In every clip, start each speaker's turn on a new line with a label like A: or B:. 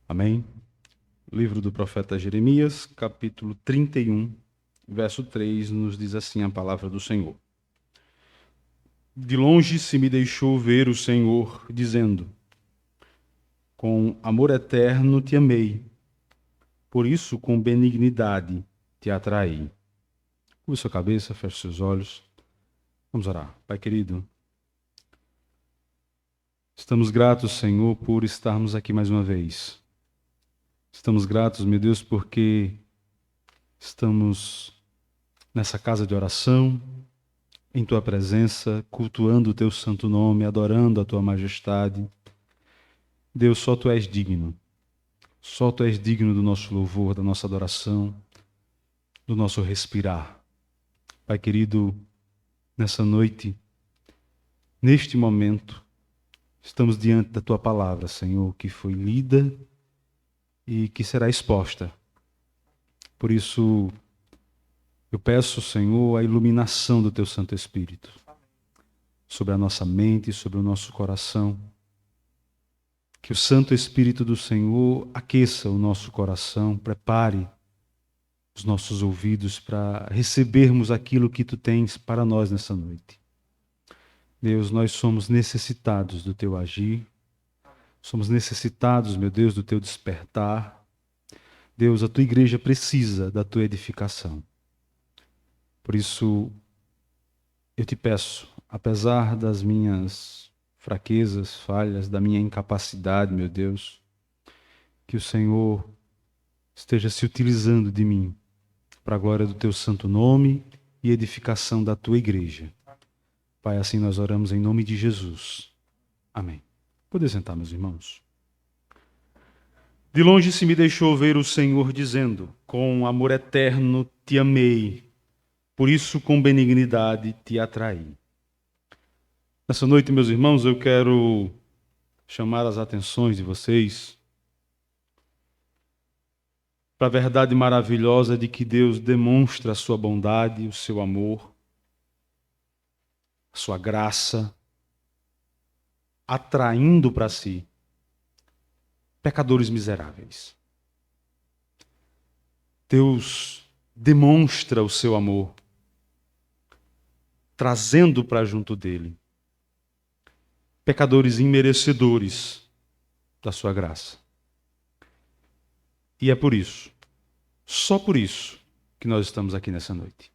A: Amém? Livro do profeta Jeremias, capítulo 31, verso 3, nos diz assim a palavra do Senhor. De longe se me deixou ver o Senhor, dizendo: com amor eterno te amei, por isso com benignidade te atraí. Curva sua cabeça, feche seus olhos. Vamos orar. Pai querido, estamos gratos, Senhor, por estarmos aqui mais uma vez. Estamos gratos, meu Deus, porque estamos nessa casa de oração, em Tua presença, cultuando o Teu santo nome, adorando a Tua majestade. Deus, só Tu és digno. Só Tu és digno do nosso louvor, da nossa adoração, do nosso respirar. Pai querido, nessa noite, neste momento, estamos diante da Tua palavra, Senhor, que foi lida e que será exposta. Por isso, eu peço, Senhor, a iluminação do Teu Santo Espírito sobre a nossa mente, sobre o nosso coração. Que o Santo Espírito do Senhor aqueça o nosso coração, prepare os nossos ouvidos para recebermos aquilo que Tu tens para nós nessa noite. Deus, nós somos necessitados do Teu agir, somos necessitados, meu Deus, do Teu despertar. Deus, a Tua igreja precisa da Tua edificação. Por isso, eu te peço, apesar das minhas fraquezas, falhas, da minha incapacidade, meu Deus, que o Senhor esteja se utilizando de mim para a glória do Teu santo nome e edificação da Tua igreja. Pai, assim nós oramos em nome de Jesus. Amém. Pode sentar, meus irmãos. De longe se me deixou ver o Senhor dizendo: com amor eterno te amei, por isso com benignidade te atraí. Nessa noite, meus irmãos, eu quero chamar as atenções de vocês para a verdade maravilhosa de que Deus demonstra a sua bondade, o seu amor, a sua graça, atraindo para si pecadores miseráveis. Deus demonstra o seu amor, trazendo para junto dele pecadores imerecedores da sua graça. E é por isso, só por isso, que nós estamos aqui nessa noite.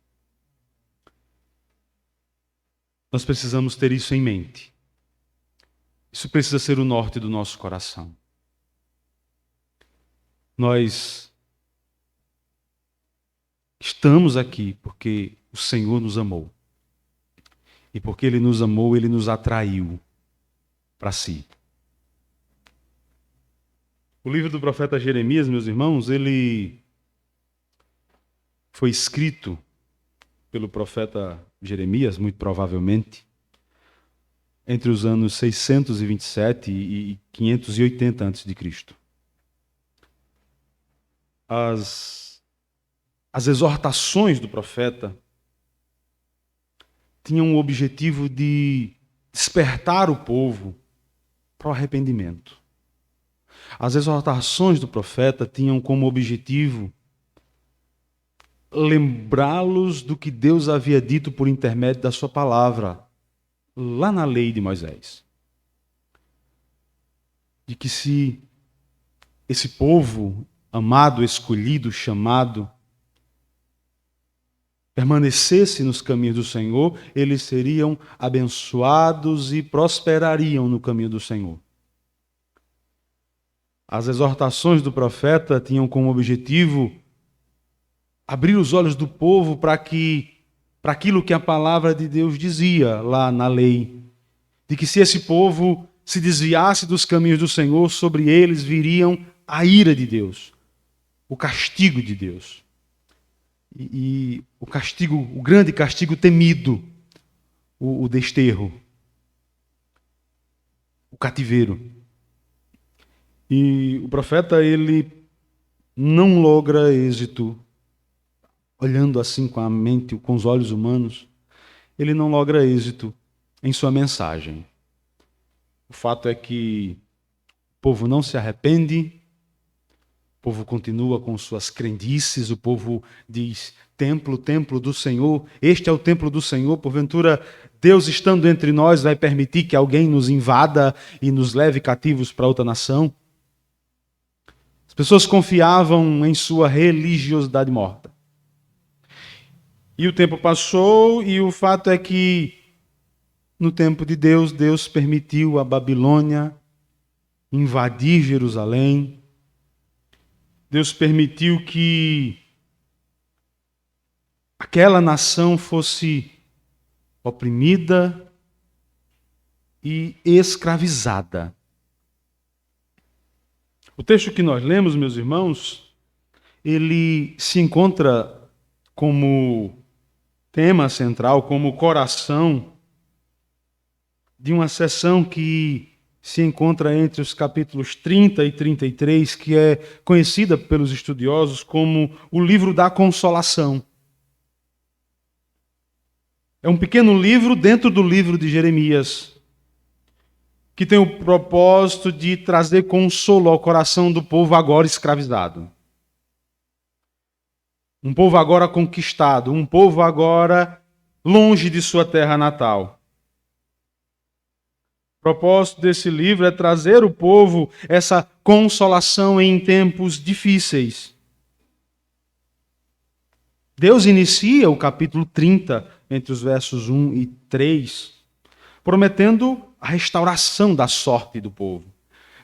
A: Nós precisamos ter isso em mente. Isso precisa ser o norte do nosso coração. Nós estamos aqui porque o Senhor nos amou. E porque Ele nos amou, Ele nos atraiu para si. O livro do profeta Jeremias, meus irmãos, ele foi escrito pelo profeta Jeremias, muito provavelmente, entre os anos 627 e 580 a.C. As exortações do profeta tinham o objetivo de despertar o povo para o arrependimento. As exortações do profeta tinham como objetivo lembrá-los do que Deus havia dito por intermédio da sua palavra, lá na lei de Moisés. De que se esse povo amado, escolhido, chamado, permanecesse nos caminhos do Senhor, eles seriam abençoados e prosperariam no caminho do Senhor. As exortações do profeta tinham como objetivo abrir os olhos do povo para aquilo que a palavra de Deus dizia lá na lei, de que se esse povo se desviasse dos caminhos do Senhor, sobre eles viriam a ira de Deus, o castigo de Deus. E o castigo, o grande castigo temido, o desterro, o cativeiro. E o profeta, ele não logra êxito, olhando assim com a mente, com os olhos humanos, ele não logra êxito em sua mensagem. O fato é que o povo não se arrepende, O povo continua com suas crendices, o povo diz: templo, templo do Senhor, este é o templo do Senhor. Porventura, Deus estando entre nós vai permitir que alguém nos invada e nos leve cativos para outra nação? As pessoas confiavam em sua religiosidade morta. E o tempo passou e o fato é que, no tempo de Deus, Deus permitiu a Babilônia invadir Jerusalém. Deus permitiu que aquela nação fosse oprimida e escravizada. O texto que nós lemos, meus irmãos, ele se encontra como tema central, como coração de uma seção que se encontra entre os capítulos 30 e 33, que é conhecida pelos estudiosos como o livro da consolação. É um pequeno livro dentro do livro de Jeremias, que tem o propósito de trazer consolo ao coração do povo agora escravizado. Um povo agora conquistado, um povo agora longe de sua terra natal. O propósito desse livro é trazer ao povo essa consolação em tempos difíceis. Deus inicia o capítulo 30, entre os versos 1 e 3, prometendo a restauração da sorte do povo.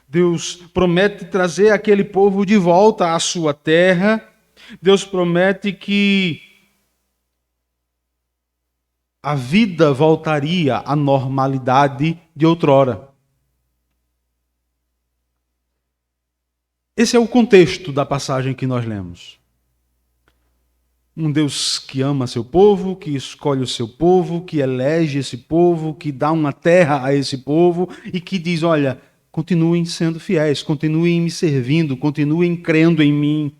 A: Deus promete trazer aquele povo de volta à sua terra. Deus promete que a vida voltaria à normalidade de outrora. Esse é o contexto da passagem que nós lemos. Um Deus que ama seu povo, que escolhe o seu povo, que elege esse povo, que dá uma terra a esse povo e que diz: olha, continuem sendo fiéis, continuem me servindo, continuem crendo em mim,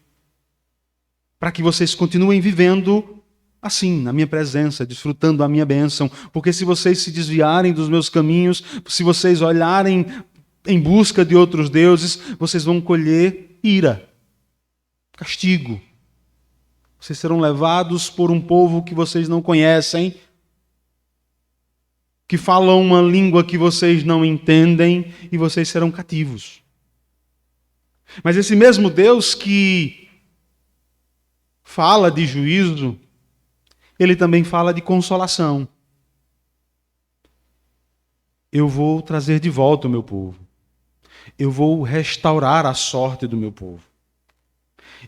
A: para que vocês continuem vivendo assim, na minha presença, desfrutando a minha bênção. Porque se vocês se desviarem dos meus caminhos, se vocês olharem em busca de outros deuses, vocês vão colher ira, castigo. Vocês serão levados por um povo que vocês não conhecem, que falam uma língua que vocês não entendem, e vocês serão cativos. Mas esse mesmo Deus que fala de juízo, ele também fala de consolação. Eu vou trazer de volta o meu povo. Eu vou restaurar a sorte do meu povo.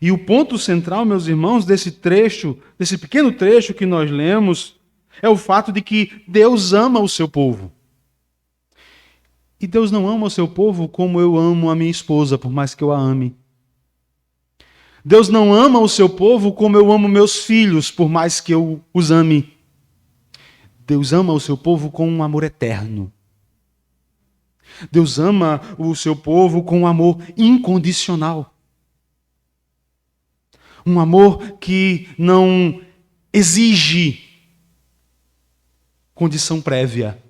A: E o ponto central, meus irmãos, desse trecho, desse pequeno trecho que nós lemos, é o fato de que Deus ama o seu povo. E Deus não ama o seu povo como eu amo a minha esposa, por mais que eu a ame. Deus não ama o seu povo como eu amo meus filhos, por mais que eu os ame. Deus ama o seu povo com um amor eterno. Deus ama o seu povo com um amor incondicional. Um amor que não exige condição prévia.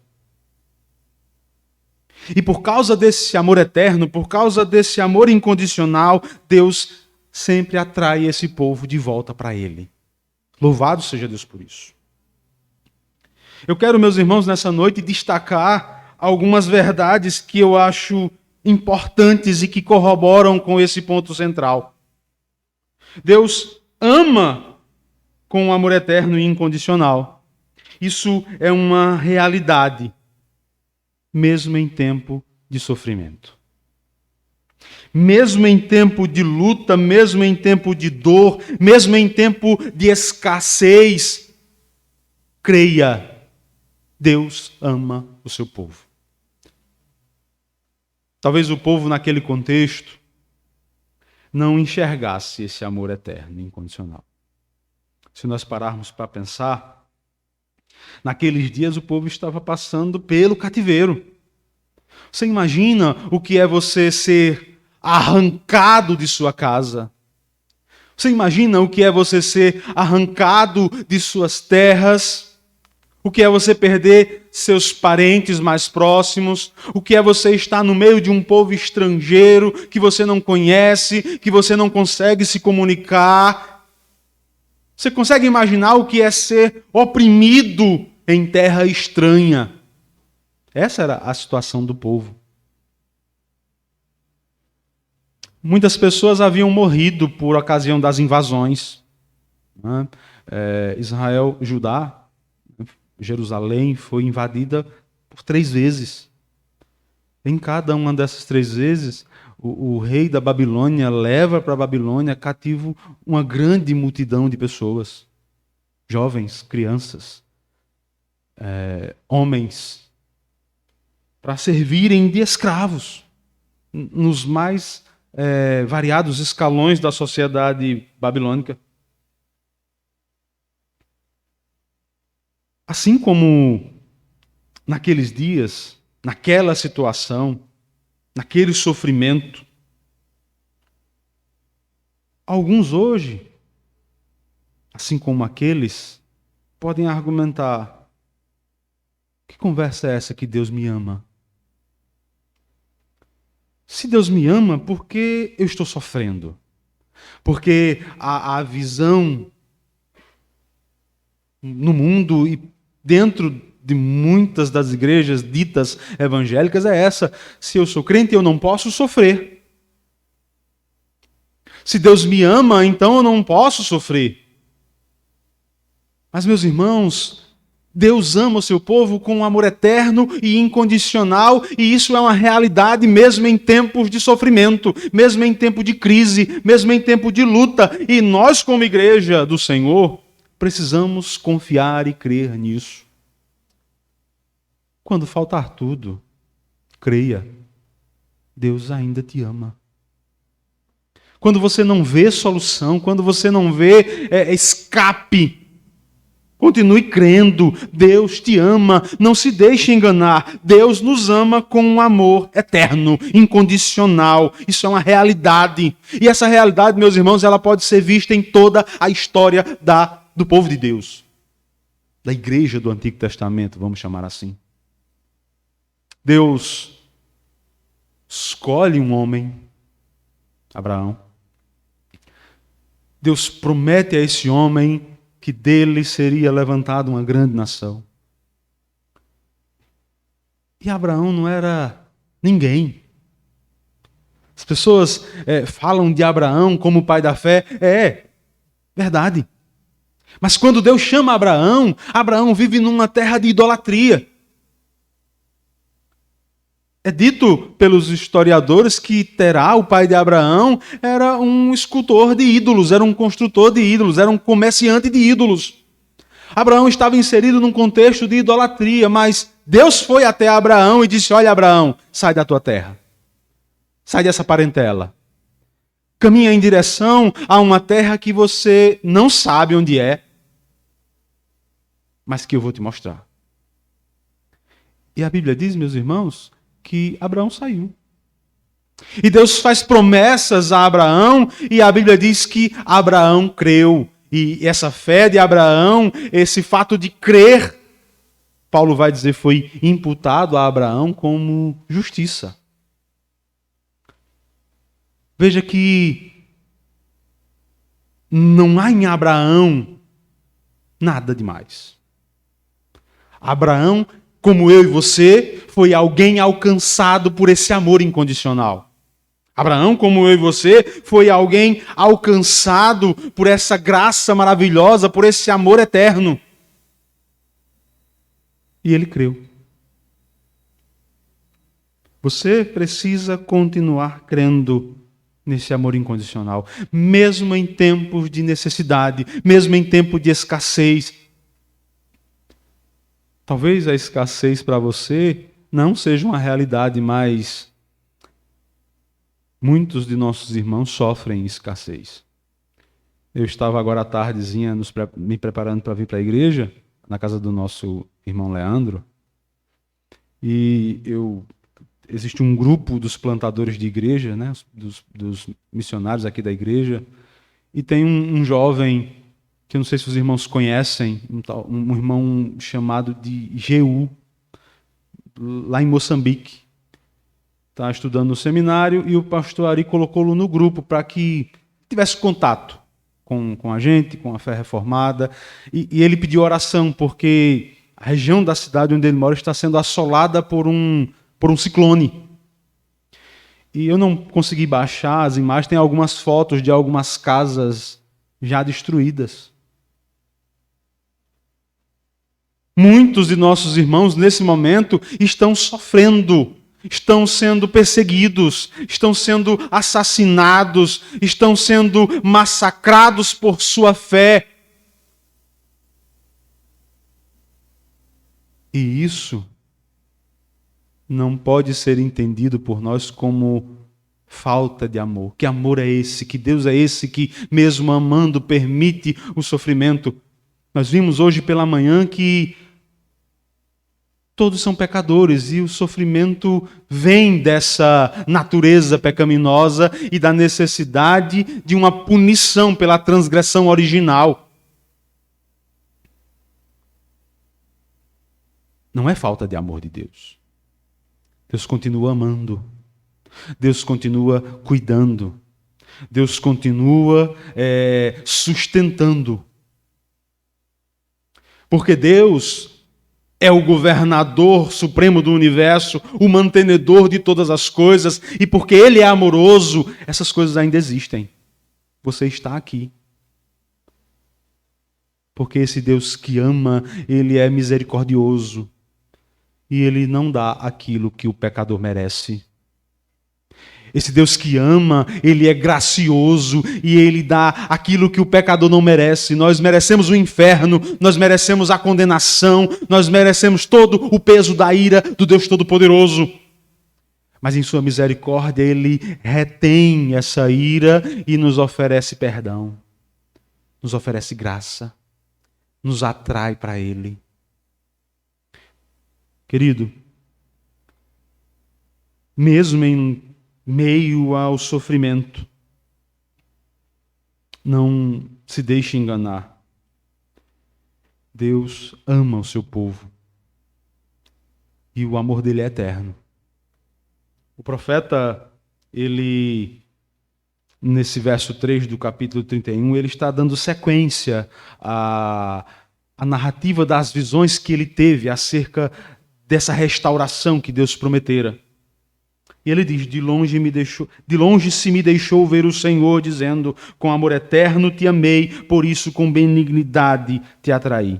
A: E por causa desse amor eterno, por causa desse amor incondicional, Deus sempre atrai esse povo de volta para Ele. Louvado seja Deus por isso. Eu quero, meus irmãos, nessa noite destacar algumas verdades que eu acho importantes e que corroboram com esse ponto central. Deus ama com um amor eterno e incondicional. Isso é uma realidade, mesmo em tempo de sofrimento. Mesmo em tempo de luta, mesmo em tempo de dor, mesmo em tempo de escassez, creia, Deus ama o seu povo. Talvez o povo naquele contexto não enxergasse esse amor eterno e incondicional. Se nós pararmos para pensar, naqueles dias o povo estava passando pelo cativeiro. Você imagina o que é você ser arrancado de sua casa? Você imagina o que é você ser arrancado de suas terras? o que é você perder seus parentes mais próximos, o que é você estar no meio de um povo estrangeiro que você não conhece, que você não consegue se comunicar. Você consegue imaginar o que é ser oprimido em terra estranha? Essa era a situação do povo. Muitas pessoas haviam morrido por ocasião das invasões. Israel, Judá, Jerusalém foi invadida por 3 vezes. Em cada uma dessas 3 vezes, o rei da Babilônia leva para a Babilônia cativo uma grande multidão de pessoas. Jovens, crianças, homens, para servirem de escravos nos mais variados escalões da sociedade babilônica. Assim como naqueles dias, naquela situação, naquele sofrimento, alguns hoje, assim como aqueles, podem argumentar: que conversa é essa que Deus me ama? Se Deus me ama, por que eu estou sofrendo? Porque a visão no mundo e dentro de muitas das igrejas ditas evangélicas é essa: se eu sou crente, eu não posso sofrer. Se Deus me ama, então eu não posso sofrer. Mas, meus irmãos, Deus ama o seu povo com um amor eterno e incondicional, e isso é uma realidade mesmo em tempos de sofrimento, mesmo em tempo de crise, mesmo em tempo de luta. E nós, como igreja do Senhor, precisamos confiar e crer nisso. Quando faltar tudo, creia, Deus ainda te ama. Quando você não vê solução, quando você não vê escape, continue crendo, Deus te ama, não se deixe enganar. Deus nos ama com um amor eterno, incondicional. Isso é uma realidade. E essa realidade, meus irmãos, ela pode ser vista em toda a história do povo de Deus. Da igreja do Antigo Testamento, vamos chamar assim. Deus escolhe um homem, Abraão. Deus promete a esse homem que dele seria levantada uma grande nação. E Abraão não era ninguém. As pessoas falam de Abraão como o pai da fé. É verdade. Mas quando Deus chama Abraão, Abraão vive numa terra de idolatria. É dito pelos historiadores que Terá, o pai de Abraão, era um escultor de ídolos, era um construtor de ídolos, era um comerciante de ídolos. Abraão estava inserido num contexto de idolatria, mas Deus foi até Abraão e disse: olha, Abraão, sai da tua terra. Sai dessa parentela. Caminha em direção a uma terra que você não sabe onde é, mas que eu vou te mostrar. E a Bíblia diz, meus irmãos, que Abraão saiu. E Deus faz promessas a Abraão, e a Bíblia diz que Abraão creu. E essa fé de Abraão, esse fato de crer, Paulo vai dizer, foi imputado a Abraão como justiça. Veja que não há em Abraão nada demais. Abraão, como eu e você, foi alguém alcançado por esse amor incondicional. Abraão, como eu e você, foi alguém alcançado por essa graça maravilhosa, por esse amor eterno. E ele creu. Você precisa continuar crendo nesse amor incondicional, mesmo em tempos de necessidade, mesmo em tempo de escassez. Talvez a escassez para você não seja uma realidade, mas muitos de nossos irmãos sofrem escassez. Eu estava agora à tardezinha me preparando para vir para a igreja, na casa do nosso irmão Leandro, e existe um grupo dos plantadores de igreja, dos missionários aqui da igreja, e tem um jovem que eu não sei se os irmãos conhecem, um irmão chamado de Jeú, lá em Moçambique. Está estudando no seminário e o pastor Ari colocou-lo no grupo para que tivesse contato com a gente, com a fé reformada. E ele pediu oração, porque a região da cidade onde ele mora está sendo assolada por um ciclone. E eu não consegui baixar as imagens, tem algumas fotos de algumas casas já destruídas. Muitos de nossos irmãos, nesse momento, estão sofrendo, estão sendo perseguidos, estão sendo assassinados, estão sendo massacrados por sua fé. E isso não pode ser entendido por nós como falta de amor. Que amor é esse? Que Deus é esse que, mesmo amando, permite o sofrimento? Nós vimos hoje pela manhã que todos são pecadores e o sofrimento vem dessa natureza pecaminosa e da necessidade de uma punição pela transgressão original. Não é falta de amor de Deus. Deus continua amando. Deus continua cuidando. Deus continua sustentando. Porque Deus é o governador supremo do universo, o mantenedor de todas as coisas, e porque Ele é amoroso, essas coisas ainda existem. Você está aqui. Porque esse Deus que ama, Ele é misericordioso, e Ele não dá aquilo que o pecador merece. Esse Deus que ama, Ele é gracioso e Ele dá aquilo que o pecador não merece. Nós merecemos o inferno, nós merecemos a condenação, nós merecemos todo o peso da ira do Deus Todo-Poderoso. Mas em sua misericórdia Ele retém essa ira e nos oferece perdão, nos oferece graça, nos atrai para Ele. Querido, mesmo em meio ao sofrimento, não se deixe enganar. Deus ama o seu povo e o amor dele é eterno. O profeta, ele, nesse verso 3 do capítulo 31, ele está dando sequência à narrativa das visões que ele teve acerca dessa restauração que Deus prometera. E ele diz, de longe se me deixou ver o Senhor, dizendo, com amor eterno te amei, por isso com benignidade te atraí.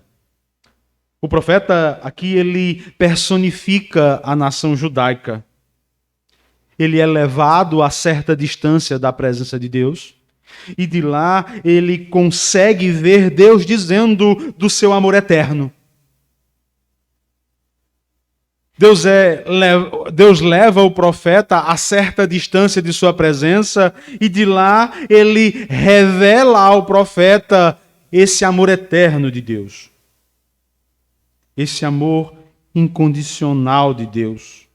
A: O profeta aqui, ele personifica a nação judaica. Ele é levado a certa distância da presença de Deus, e de lá ele consegue ver Deus dizendo do seu amor eterno. Deus leva o profeta a certa distância de sua presença e de lá ele revela ao profeta esse amor eterno de Deus. Esse amor incondicional de Deus.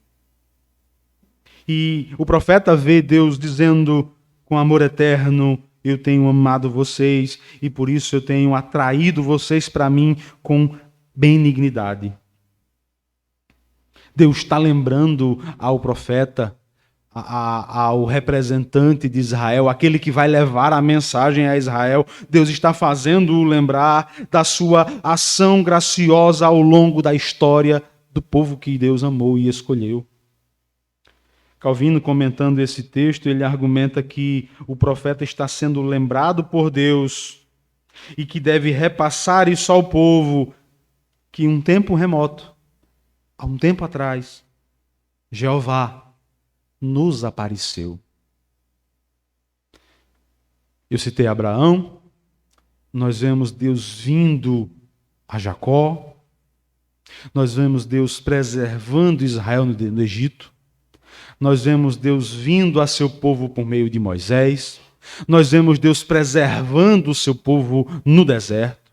A: E o profeta vê Deus dizendo com amor eterno, eu tenho amado vocês e por isso eu tenho atraído vocês para mim com benignidade. Deus está lembrando ao profeta, ao representante de Israel, aquele que vai levar a mensagem a Israel. Deus está fazendo-o lembrar da sua ação graciosa ao longo da história do povo que Deus amou e escolheu. Calvino, comentando esse texto, ele argumenta que o profeta está sendo lembrado por Deus e que deve repassar isso ao povo, que em um tempo remoto, há um tempo atrás, Jeová nos apareceu. Eu citei Abraão, nós vemos Deus vindo a Jacó, nós vemos Deus preservando Israel no Egito, nós vemos Deus vindo a seu povo por meio de Moisés, nós vemos Deus preservando o seu povo no deserto,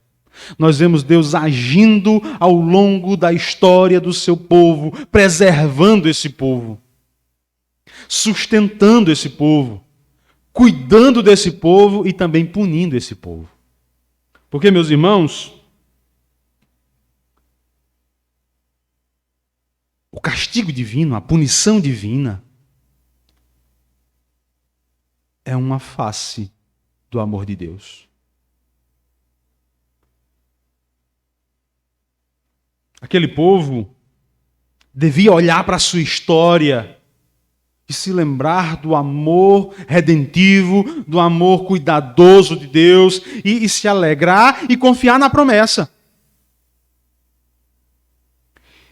A: nós vemos Deus agindo ao longo da história do seu povo, preservando esse povo, sustentando esse povo, cuidando desse povo e também punindo esse povo. Porque, meus irmãos, o castigo divino, a punição divina, é uma face do amor de Deus. Aquele povo devia olhar para a sua história e se lembrar do amor redentivo, do amor cuidadoso de Deus e se alegrar e confiar na promessa.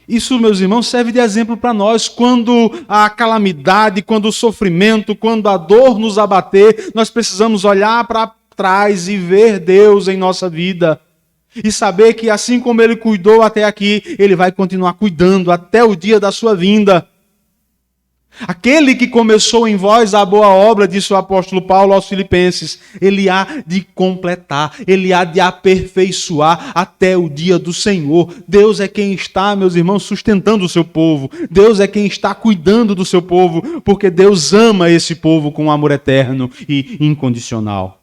A: Isso, meus irmãos, serve de exemplo para nós. Quando a calamidade, quando o sofrimento, quando a dor nos abater, nós precisamos olhar para trás e ver Deus em nossa vida. E saber que assim como Ele cuidou até aqui, Ele vai continuar cuidando até o dia da sua vinda. Aquele que começou em vós a boa obra, disse o apóstolo Paulo aos Filipenses, Ele há de completar, Ele há de aperfeiçoar até o dia do Senhor. Deus é quem está, meus irmãos, sustentando o seu povo. Deus é quem está cuidando do seu povo, porque Deus ama esse povo com amor eterno e incondicional.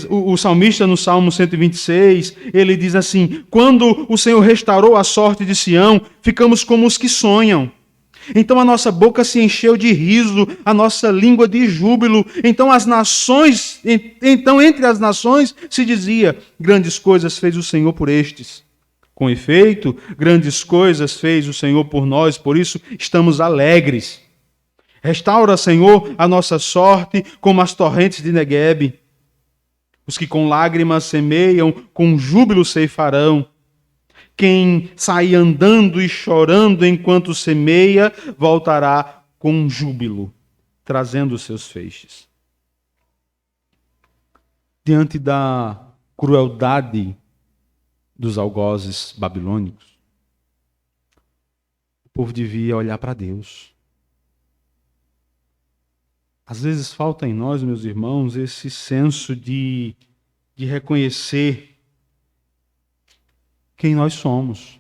A: O salmista no Salmo 126, ele diz assim: quando o Senhor restaurou a sorte de Sião, ficamos como os que sonham. Então a nossa boca se encheu de riso, a nossa língua de júbilo. Então entre as nações se dizia: grandes coisas fez o Senhor por estes. Com efeito, grandes coisas fez o Senhor por nós, por isso estamos alegres. Restaura, Senhor, a nossa sorte como as torrentes de Neguebe. Os que com lágrimas semeiam, com júbilo ceifarão. Quem sai andando e chorando enquanto semeia, voltará com júbilo, trazendo os seus feixes. Diante da crueldade dos algozes babilônicos, o povo devia olhar para Deus. Às vezes falta em nós, meus irmãos, esse senso de reconhecer quem nós somos.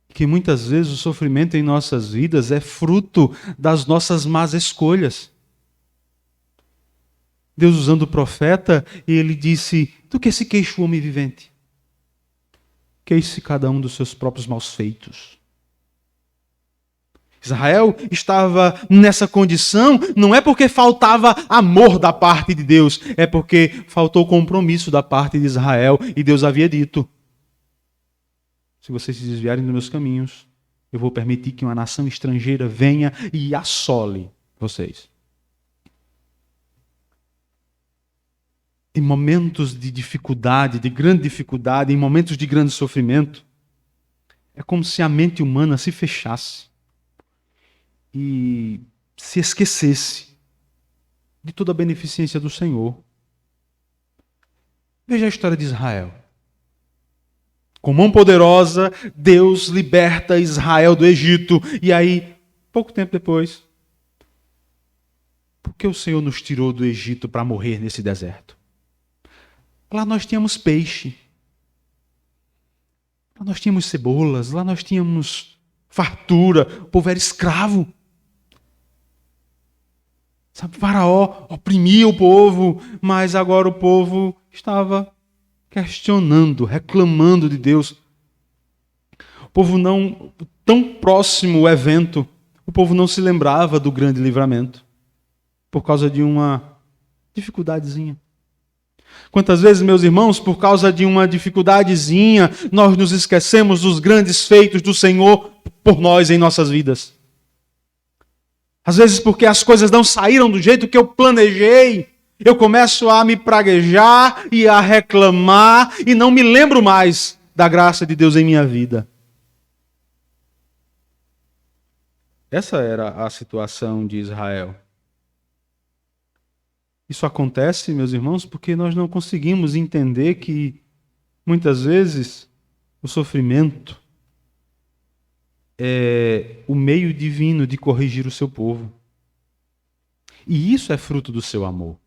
A: Que muitas vezes o sofrimento em nossas vidas é fruto das nossas más escolhas. Deus, usando o profeta, ele disse: do que se queixa o homem vivente? Queixe cada um dos seus próprios maus feitos. Israel estava nessa condição, não é porque faltava amor da parte de Deus, é porque faltou compromisso da parte de Israel, e Deus havia dito: se vocês se desviarem dos meus caminhos, eu vou permitir que uma nação estrangeira venha e assole vocês. Em momentos de dificuldade, de grande dificuldade, em momentos de grande sofrimento, é como se a mente humana se fechasse e se esquecesse de toda a beneficência do Senhor. Veja a história de Israel. Com mão poderosa, Deus liberta Israel do Egito. E aí, pouco tempo depois, por que o Senhor nos tirou do Egito para morrer nesse deserto? Lá nós tínhamos peixe. Lá nós tínhamos cebolas. Lá nós tínhamos fartura. O povo era escravo. Sabe, Faraó oprimia o povo, mas agora o povo estava questionando, reclamando de Deus. O povo não, tão próximo o evento, o povo não se lembrava do grande livramento, por causa de uma dificuldadezinha. Quantas vezes, meus irmãos, por causa de uma dificuldadezinha, nós nos esquecemos dos grandes feitos do Senhor por nós em nossas vidas. Às vezes porque as coisas não saíram do jeito que eu planejei, eu começo a me praguejar e a reclamar e não me lembro mais da graça de Deus em minha vida. Essa era a situação de Israel. Isso acontece, meus irmãos, porque nós não conseguimos entender que, muitas vezes, o sofrimento é o meio divino de corrigir o seu povo. E isso é fruto do seu amor,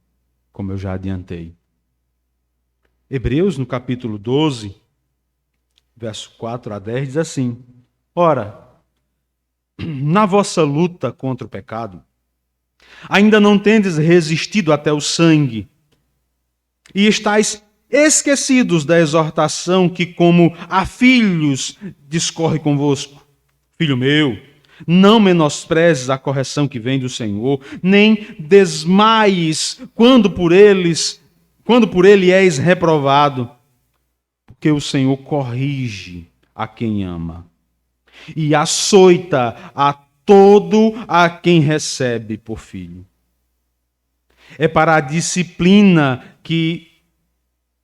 A: como eu já adiantei. Hebreus, no capítulo 12, verso 4 a 10, diz assim: ora, na vossa luta contra o pecado, ainda não tendes resistido até o sangue, e estáis esquecidos da exortação que, como a filhos, discorre convosco. Filho meu, não menosprezes a correção que vem do Senhor, nem desmaies quando por ele és reprovado, porque o Senhor corrige a quem ama e açoita a todo a quem recebe por filho. É para a disciplina que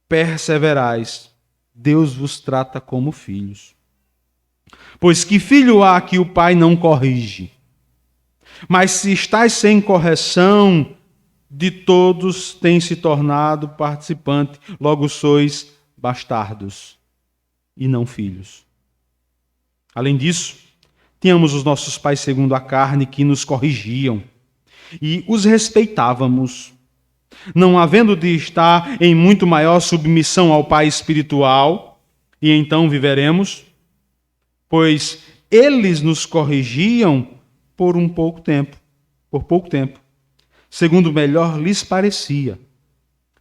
A: perseverais. Deus vos trata como filhos. Pois que filho há que o pai não corrige? Mas se estáis sem correção, de todos tem se tornado participante, logo sois bastardos e não filhos. Além disso, tínhamos os nossos pais segundo a carne que nos corrigiam e os respeitávamos, não havendo de estar em muito maior submissão ao Pai espiritual, e então viveremos, pois eles nos corrigiam por pouco tempo, segundo melhor lhes parecia.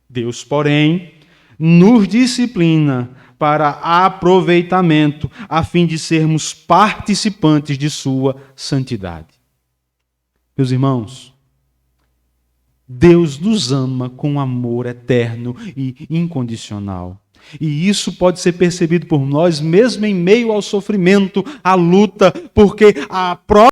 A: Deus, porém, nos disciplina para aproveitamento, a fim de sermos participantes de sua santidade. Meus irmãos, Deus nos ama com amor eterno e incondicional. E isso pode ser percebido por nós mesmo em meio ao sofrimento, à luta, porque a própria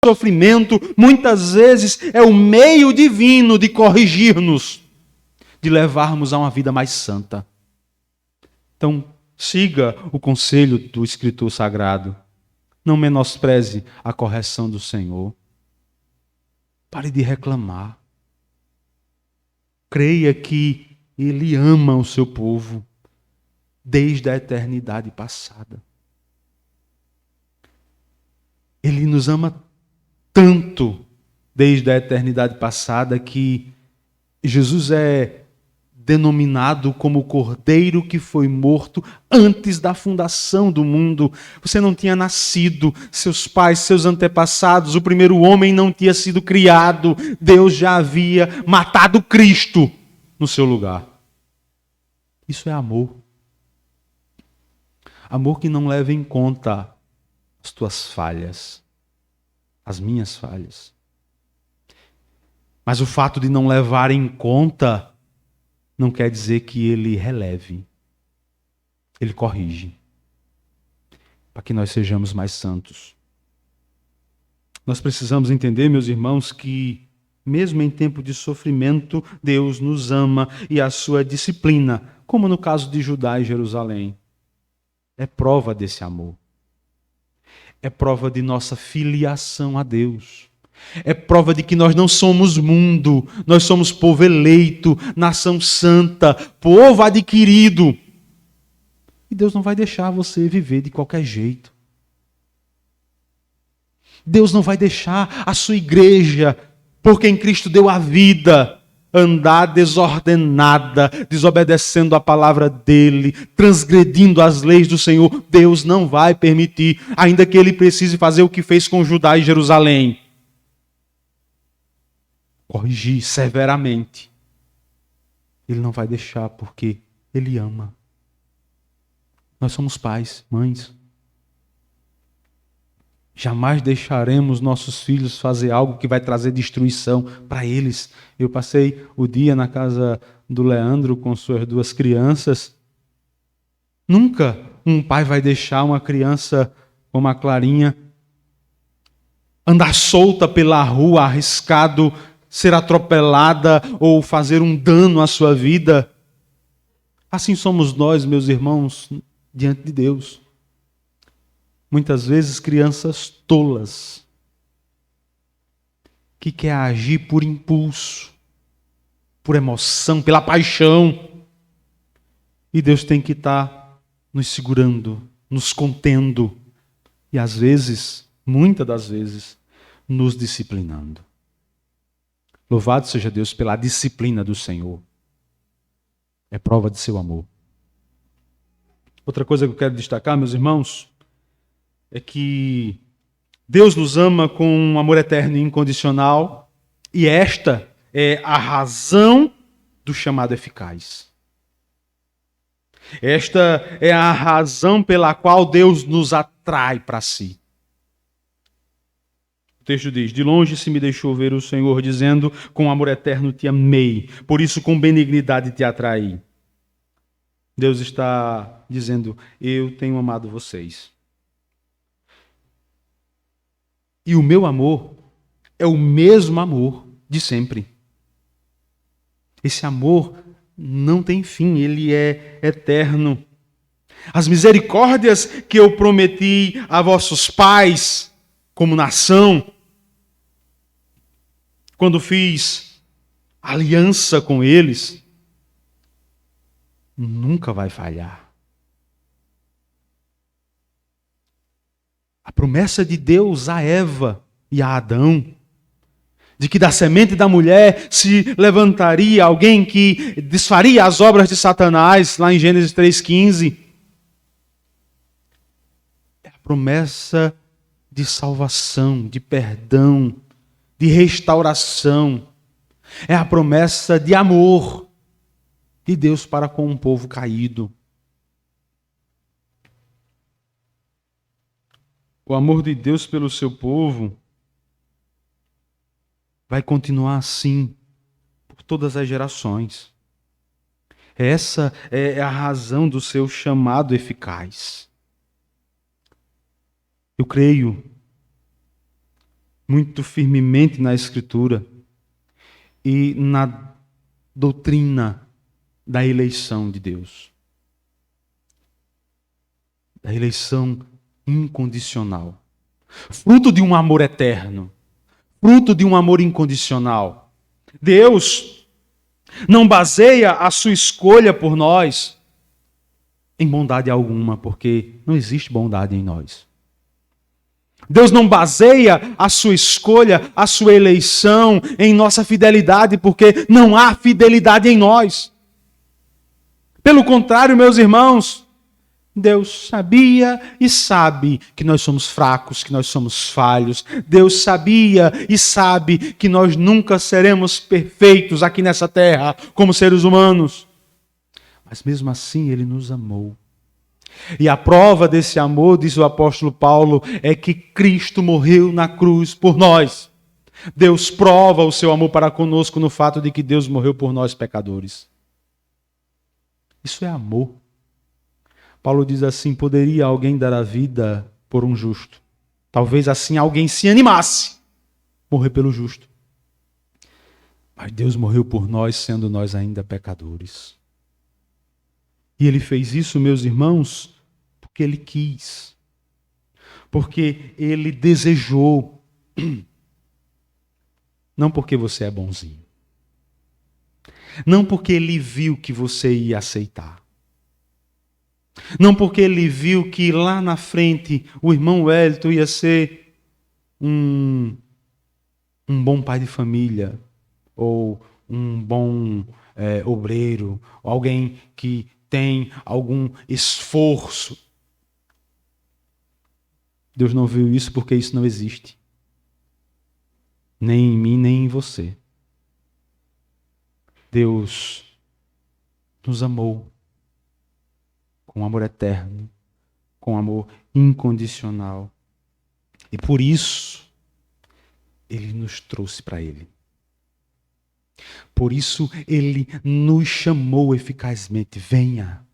A: sofrimento muitas vezes é o meio divino de corrigir-nos, de levarmos a uma vida mais santa. Então, siga o conselho do Escritor Sagrado. Não menospreze a correção do Senhor. Pare de reclamar. Creia que Ele ama o seu povo desde a eternidade passada. Ele nos ama tanto desde a eternidade passada que Jesus é denominado como o Cordeiro que foi morto antes da fundação do mundo. Você não tinha nascido, seus pais, seus antepassados, o primeiro homem não tinha sido criado. Deus já havia matado Cristo no seu lugar. Isso é amor. Amor que não leva em conta as tuas falhas, as minhas falhas. Mas o fato de não levar em conta não quer dizer que ele releve. Ele corrige. Para que nós sejamos mais santos. Nós precisamos entender, meus irmãos, que mesmo em tempo de sofrimento, Deus nos ama e a sua disciplina, como no caso de Judá e Jerusalém, é prova desse amor. É prova de nossa filiação a Deus. É prova de que nós não somos mundo, nós somos povo eleito, nação santa, povo adquirido. E Deus não vai deixar você viver de qualquer jeito. Deus não vai deixar a sua igreja, por quem Cristo deu a vida, andar desordenada, desobedecendo a palavra dele, transgredindo as leis do Senhor. Deus não vai permitir, ainda que ele precise fazer o que fez com Judá e Jerusalém. Corrigir severamente. Ele não vai deixar porque ele ama. Nós somos pais, mães. Jamais deixaremos nossos filhos fazer algo que vai trazer destruição para eles. Eu passei o dia na casa do Leandro com suas duas crianças. Nunca um pai vai deixar uma criança como a Clarinha andar solta pela rua, arriscado ser atropelada ou fazer um dano à sua vida. Assim somos nós, meus irmãos, diante de Deus. Muitas vezes crianças tolas, que quer agir por impulso, por emoção, pela paixão. E Deus tem que estar nos segurando, nos contendo e às vezes, muitas das vezes, nos disciplinando. Louvado seja Deus pela disciplina do Senhor. É prova de seu amor. Outra coisa que eu quero destacar, meus irmãos, é que Deus nos ama com um amor eterno e incondicional, e esta é a razão do chamado eficaz. Esta é a razão pela qual Deus nos atrai para si. O texto diz: de longe se me deixou ver o Senhor, dizendo, com amor eterno te amei, por isso com benignidade te atraí. Deus está dizendo: eu tenho amado vocês. E o meu amor é o mesmo amor de sempre. Esse amor não tem fim, ele é eterno. As misericórdias que eu prometi a vossos pais como nação, quando fiz aliança com eles, nunca vai falhar. A promessa de Deus a Eva e a Adão, de que da semente da mulher se levantaria alguém que desfaria as obras de Satanás, lá em Gênesis 3,15. É a promessa de salvação, de perdão, de restauração. É a promessa de amor de Deus para com um povo caído. O amor de Deus pelo seu povo vai continuar assim por todas as gerações. Essa é a razão do seu chamado eficaz. Eu creio muito firmemente na Escritura e na doutrina da eleição de Deus. Da eleição incondicional. Fruto de um amor eterno. Fruto de um amor incondicional. Deus não baseia a sua escolha por nós em bondade alguma, porque não existe bondade em nós. Deus não baseia a sua escolha, a sua eleição em nossa fidelidade, porque não há fidelidade em nós. Pelo contrário, meus irmãos, Deus sabia e sabe que nós somos fracos, que nós somos falhos. Deus sabia e sabe que nós nunca seremos perfeitos aqui nessa terra como seres humanos. Mas mesmo assim Ele nos amou. E a prova desse amor, diz o apóstolo Paulo, é que Cristo morreu na cruz por nós. Deus prova o seu amor para conosco no fato de que Deus morreu por nós pecadores. Isso é amor. Paulo diz assim: poderia alguém dar a vida por um justo? Talvez assim alguém se animasse morrer pelo justo. Mas Deus morreu por nós, sendo nós ainda pecadores. E Ele fez isso, meus irmãos, porque Ele quis. Porque Ele desejou. Não porque você é bonzinho. Não porque Ele viu que você ia aceitar. Não porque Ele viu que lá na frente o irmão Wellington ia ser um bom pai de família, ou um bom obreiro, ou alguém que tem algum esforço. Deus não viu isso porque isso não existe. Nem em mim, nem em você. Deus nos amou com amor eterno, com amor incondicional. E por isso, Ele nos trouxe para Ele. Por isso, Ele nos chamou eficazmente. Venha.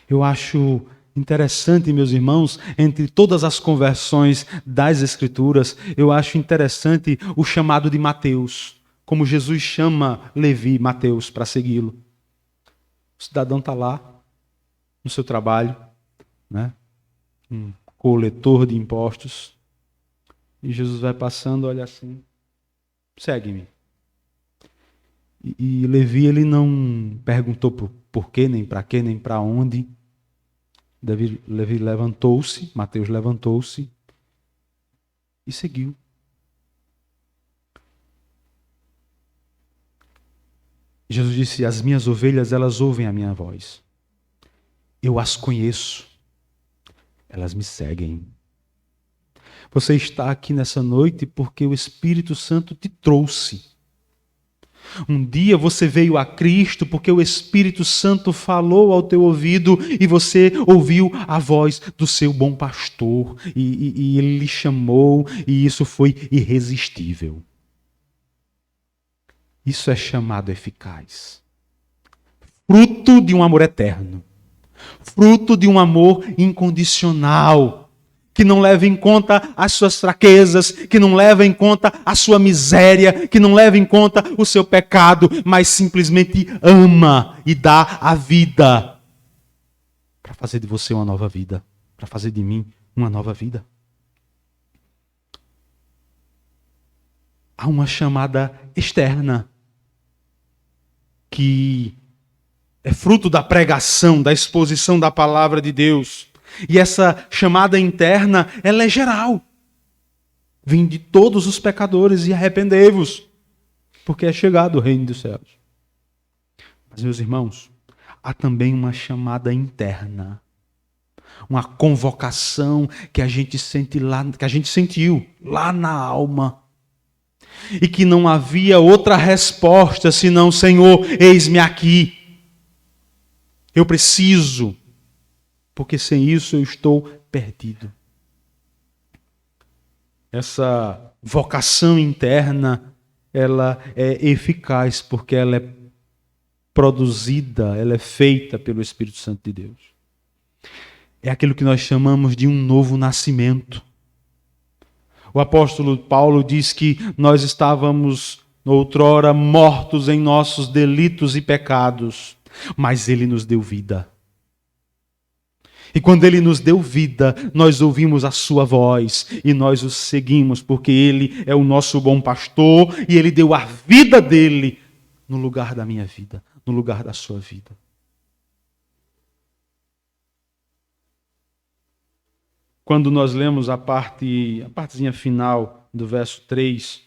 A: Eu acho interessante, meus irmãos, entre todas as conversões das Escrituras, eu acho interessante o chamado de Mateus. Como Jesus chama Levi, Mateus, para segui-lo. O cidadão está lá, no seu trabalho, né? Um coletor de impostos. E Jesus vai passando, olha assim, segue-me. E Levi, ele não perguntou por quê, nem para quê, nem para onde. Levi levantou-se, Mateus levantou-se e seguiu. Jesus disse: as minhas ovelhas, elas ouvem a minha voz. Eu as conheço. Elas me seguem. Você está aqui nessa noite porque o Espírito Santo te trouxe. Um dia você veio a Cristo porque o Espírito Santo falou ao teu ouvido e você ouviu a voz do seu bom pastor e ele lhe chamou e isso foi irresistível. Isso é chamado eficaz. Fruto de um amor eterno. Fruto de um amor incondicional. Que não leva em conta as suas fraquezas, que não leva em conta a sua miséria, que não leva em conta o seu pecado, mas simplesmente ama e dá a vida para fazer de você uma nova vida, para fazer de mim uma nova vida. Há uma chamada externa que é fruto da pregação, da exposição da palavra de Deus. E essa chamada interna, ela é geral. Vinde todos os pecadores e arrependei-vos, porque é chegado o reino dos céus. Mas, meus irmãos, há também uma chamada interna. Uma convocação que a gente sente lá, que a gente sentiu lá na alma. E que não havia outra resposta senão: Senhor, eis-me aqui. Eu preciso, porque sem isso eu estou perdido. Essa vocação interna, ela é eficaz porque ela é produzida, ela é feita pelo Espírito Santo de Deus. É aquilo que nós chamamos de um novo nascimento. O apóstolo Paulo diz que nós estávamos outrora mortos em nossos delitos e pecados, mas ele nos deu vida. E quando ele nos deu vida, nós ouvimos a sua voz e nós o seguimos, porque ele é o nosso bom pastor e ele deu a vida dele no lugar da minha vida, no lugar da sua vida. Quando nós lemos a partezinha final do verso 3,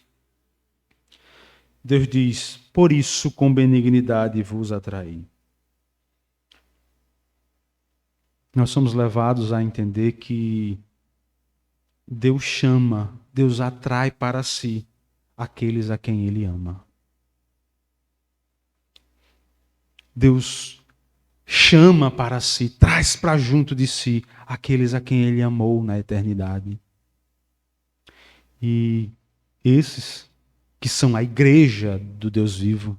A: Deus diz: por isso com benignidade vos atraí. Nós somos levados a entender que Deus chama, Deus atrai para si aqueles a quem Ele ama. Deus chama para si, traz para junto de si aqueles a quem Ele amou na eternidade. E esses que são a igreja do Deus vivo,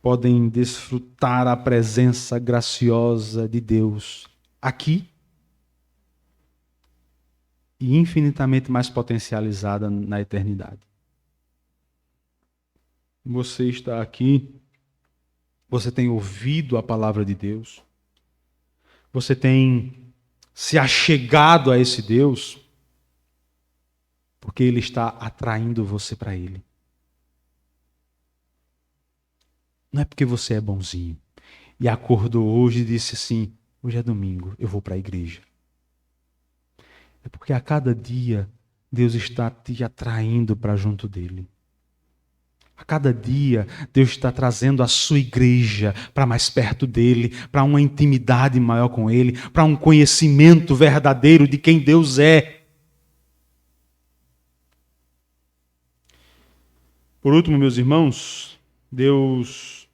A: podem desfrutar a presença graciosa de Deus aqui e infinitamente mais potencializada na eternidade. Você está aqui, você tem ouvido a palavra de Deus, você tem se achegado a esse Deus, porque Ele está atraindo você para Ele. Não é porque você é bonzinho e acordou hoje e disse assim: hoje é domingo, eu vou para a igreja. É porque a cada dia Deus está te atraindo para junto dele. A cada dia Deus está trazendo a sua igreja para mais perto dele, para uma intimidade maior com ele, para um conhecimento verdadeiro de quem Deus é. Por último, meus irmãos, Deus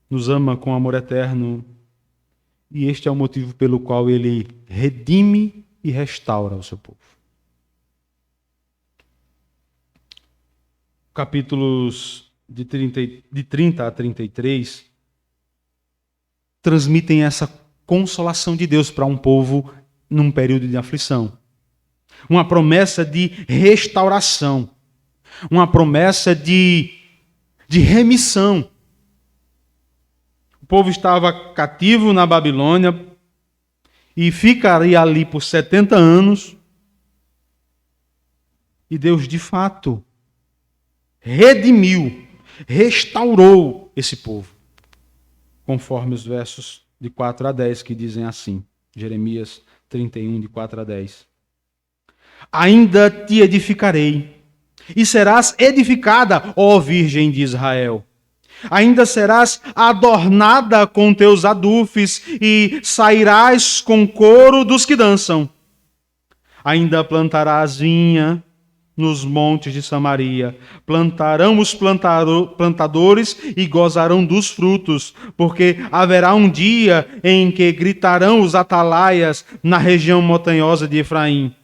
A: nos ama com amor eterno e este é o motivo pelo qual Ele redime e restaura o seu povo. Capítulos de 30 a 33 transmitem essa consolação de Deus para um povo num período de aflição. Uma promessa de restauração. Uma promessa de remissão. O povo estava cativo na Babilônia e ficaria ali por 70 anos. E Deus, de fato, redimiu, restaurou esse povo. Conforme os versos de 4 a 10 que dizem assim. Jeremias 31, de 4 a 10. Ainda te edificarei, e serás edificada, ó Virgem de Israel. Ainda serás adornada com teus adufes e sairás com coro dos que dançam. Ainda plantarás vinha nos montes de Samaria. Plantarão os plantadores e gozarão dos frutos, porque haverá um dia em que gritarão os atalaias na região montanhosa de Efraim.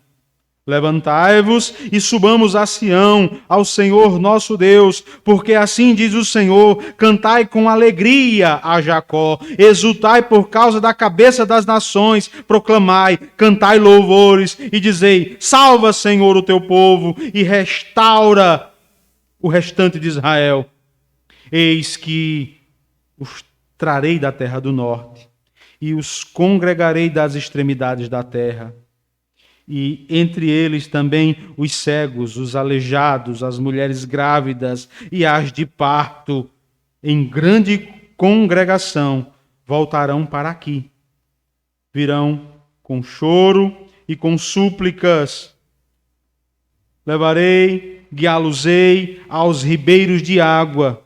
A: Levantai-vos e subamos a Sião, ao Senhor nosso Deus, porque assim diz o Senhor: cantai com alegria a Jacó, exultai por causa da cabeça das nações, proclamai, cantai louvores e dizei: salva, Senhor, o teu povo e restaura o restante de Israel. Eis que os trarei da terra do norte e os congregarei das extremidades da terra. E entre eles também os cegos, os aleijados, as mulheres grávidas e as de parto, em grande congregação, voltarão para aqui. Virão com choro e com súplicas. Levarei, guiá-los-ei aos ribeiros de água,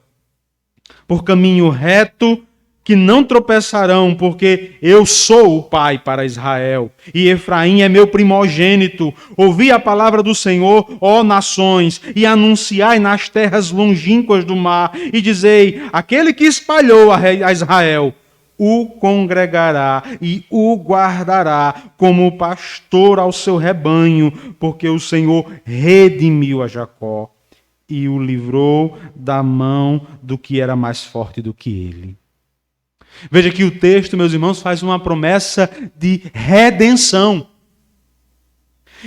A: por caminho reto, que não tropeçarão, porque eu sou o pai para Israel, e Efraim é meu primogênito. Ouvi a palavra do Senhor, ó nações, e anunciai nas terras longínquas do mar, e dizei: aquele que espalhou a Israel, o congregará e o guardará como pastor ao seu rebanho, porque o Senhor redimiu a Jacó e o livrou da mão do que era mais forte do que ele. Veja que o texto, meus irmãos, faz uma promessa de redenção.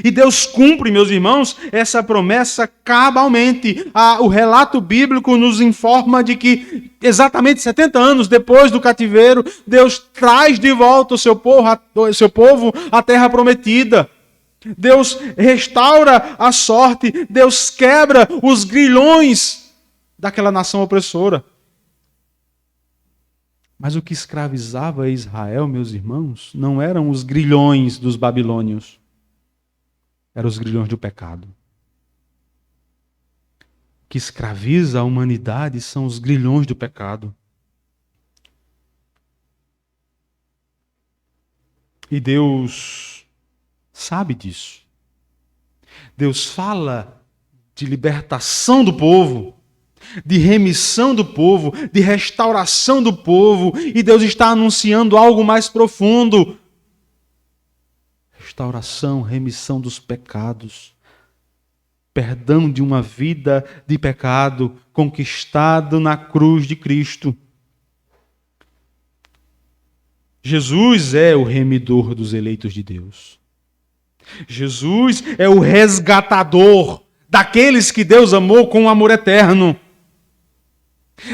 A: E Deus cumpre, meus irmãos, essa promessa cabalmente. O relato bíblico nos informa de que exatamente 70 anos depois do cativeiro, Deus traz de volta o seu povo à terra prometida. Deus restaura a sorte, Deus quebra os grilhões daquela nação opressora. Mas o que escravizava Israel, meus irmãos, não eram os grilhões dos babilônios. Eram os grilhões do pecado. O que escraviza a humanidade são os grilhões do pecado. E Deus sabe disso. Deus fala de libertação do povo, de remissão do povo, de restauração do povo, e Deus está anunciando algo mais profundo. Restauração, remissão dos pecados, perdão de uma vida de pecado conquistado na cruz de Cristo. Jesus é o remidor dos eleitos de Deus. Jesus é o resgatador daqueles que Deus amou com um amor eterno.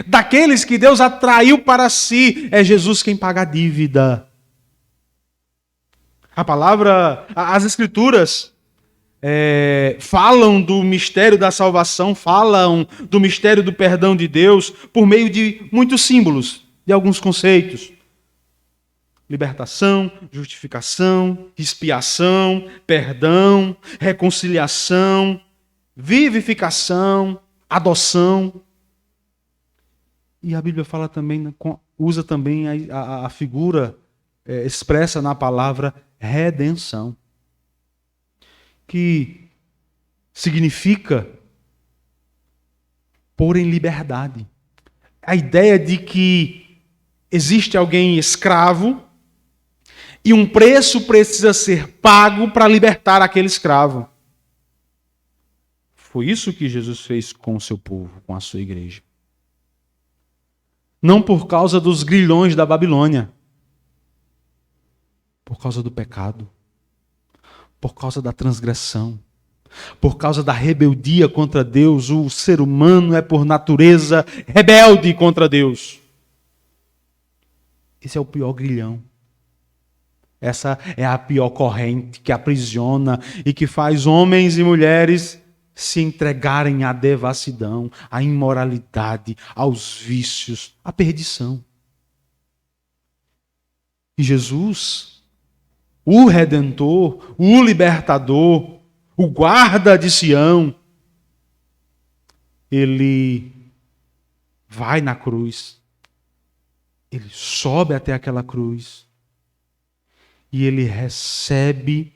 A: Daqueles que Deus atraiu para si, é Jesus quem paga a dívida. As Escrituras falam do mistério da salvação, falam do mistério do perdão de Deus por meio de muitos símbolos, de alguns conceitos. Libertação, justificação, expiação, perdão, reconciliação, vivificação, adoção. E a Bíblia fala também, usa também a figura expressa na palavra redenção, que significa pôr em liberdade. A ideia de que existe alguém escravo e um preço precisa ser pago para libertar aquele escravo. Foi isso que Jesus fez com o seu povo, com a sua igreja. Não por causa dos grilhões da Babilônia, por causa do pecado, por causa da transgressão, por causa da rebeldia contra Deus. O ser humano é por natureza rebelde contra Deus. Esse é o pior grilhão. Essa é a pior corrente que aprisiona e que faz homens e mulheres se entregarem à devassidão, à imoralidade, aos vícios, à perdição. E Jesus, o Redentor, o Libertador, o guarda de Sião, ele vai na cruz, ele sobe até aquela cruz e ele recebe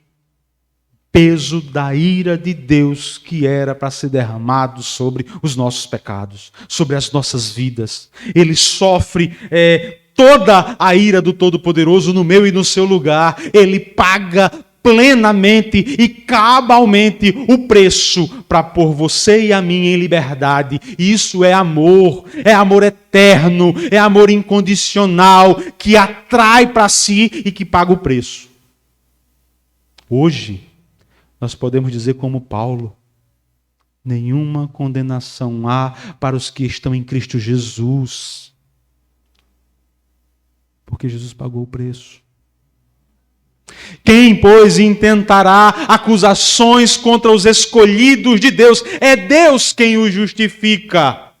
A: peso da ira de Deus que era para ser derramado sobre os nossos pecados, sobre as nossas vidas. Ele sofre toda a ira do Todo-Poderoso no meu e no seu lugar. Ele paga plenamente e cabalmente o preço para pôr você e a mim em liberdade. Isso é amor eterno, é amor incondicional, que atrai para si e que paga o preço. Hoje, nós podemos dizer como Paulo: nenhuma condenação há para os que estão em Cristo Jesus. Porque Jesus pagou o preço. Quem, pois, intentará acusações contra os escolhidos de Deus? É Deus quem os justifica.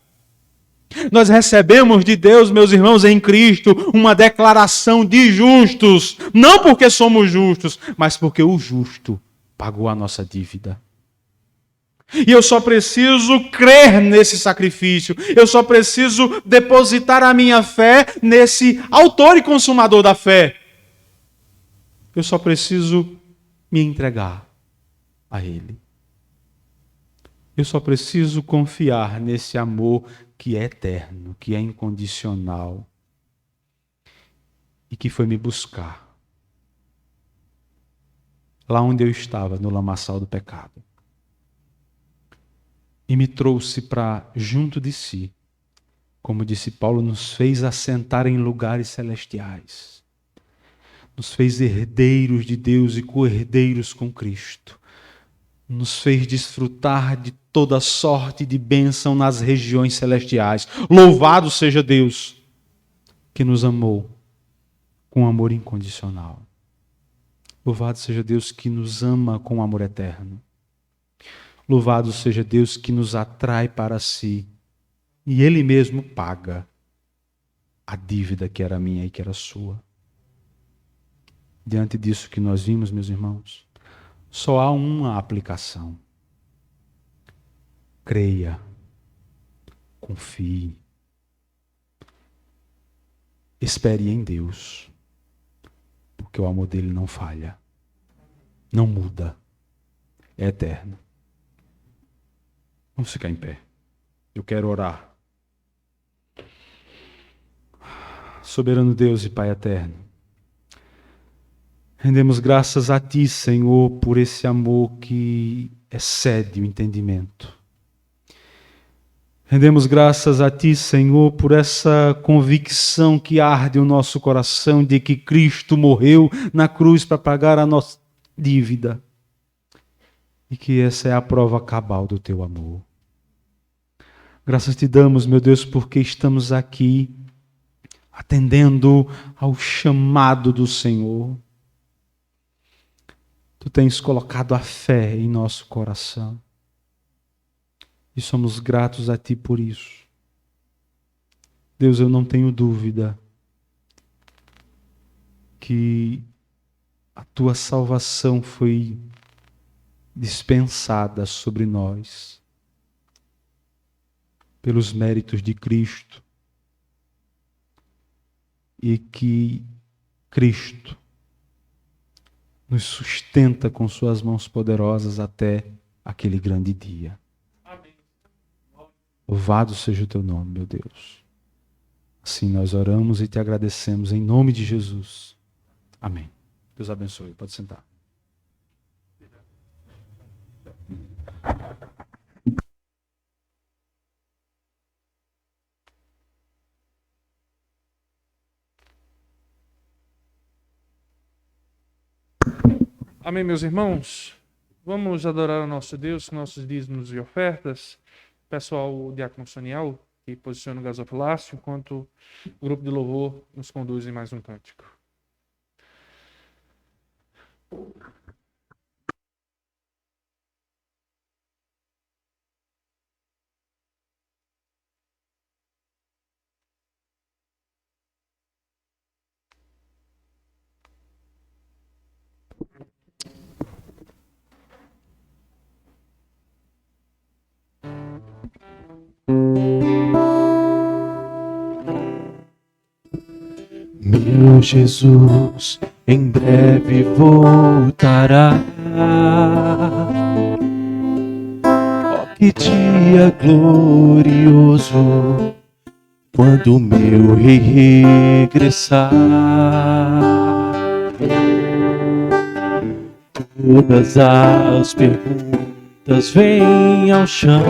A: Nós recebemos de Deus, meus irmãos, em Cristo, uma declaração de justos. Não porque somos justos, mas porque o justo pagou a nossa dívida. E eu só preciso crer nesse sacrifício. Eu só preciso depositar a minha fé nesse autor e consumador da fé. Eu só preciso me entregar a Ele. Eu só preciso confiar nesse amor que é eterno, que é incondicional e que foi me buscar lá onde eu estava, no lamaçal do pecado. E me trouxe para junto de si. Como disse Paulo, nos fez assentar em lugares celestiais. Nos fez herdeiros de Deus e co-herdeiros com Cristo. Nos fez desfrutar de toda sorte de bênção nas regiões celestiais. Louvado seja Deus, que nos amou com amor incondicional. Louvado seja Deus que nos ama com amor eterno. Louvado seja Deus que nos atrai para si. E Ele mesmo paga a dívida que era minha e que era sua. Diante disso que nós vimos, meus irmãos, só há uma aplicação. Creia, confie, espere em Deus, porque o amor dele não falha, não muda, é eterno. Vamos ficar em pé. Eu quero orar. Soberano Deus e Pai eterno, rendemos graças a Ti, Senhor, por esse amor que excede o entendimento. Rendemos graças a Ti, Senhor, por essa convicção que arde o nosso coração de que Cristo morreu na cruz para pagar a nossa dívida. E que essa é a prova cabal do Teu amor. Graças Te damos, meu Deus, porque estamos aqui atendendo ao chamado do Senhor. Tu tens colocado a fé em nosso coração. E somos gratos a Ti por isso. Deus, eu não tenho dúvida que a Tua salvação foi dispensada sobre nós pelos méritos de Cristo. E que Cristo nos sustenta com suas mãos poderosas até aquele grande dia. Amém. Louvado seja o Teu nome, meu Deus. Assim nós oramos e Te agradecemos em nome de Jesus. Amém. Deus abençoe. Pode sentar.
B: Amém, meus irmãos? Vamos adorar o nosso Deus com nossos dízimos e ofertas. Peço ao diácono Sonial que posicione o gasofilácio, enquanto o grupo de louvor nos conduz em mais um cântico.
C: Meu Jesus, em breve voltará. Oh, que dia glorioso, quando meu rei regressar. Todas as perguntas vêm ao chão,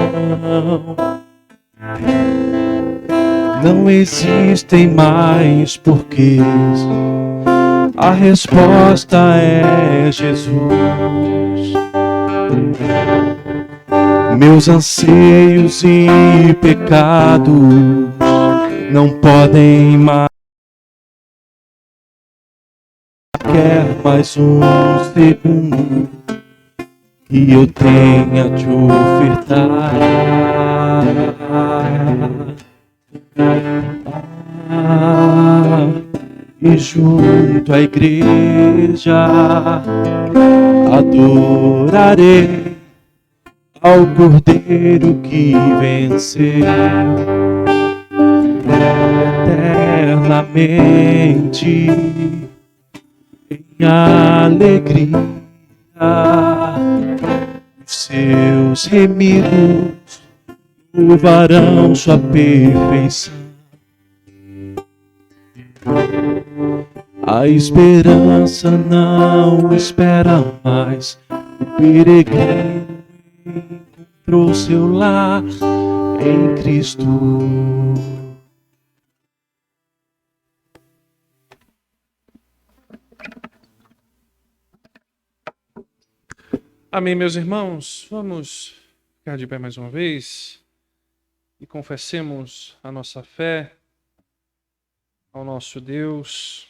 C: não existem mais porquês, a resposta é Jesus. Meus anseios e pecados não podem mais. Quer mais um segundo que eu tenha a te ofertar. E junto à igreja adorarei ao Cordeiro que venceu eternamente em alegria. Os seus remidos louvarão sua perfeição. A esperança não espera mais, o peregrino encontrou seu lar em Cristo.
B: Amém, meus irmãos. Vamos ficar de pé mais uma vez e confessemos a nossa fé ao nosso Deus.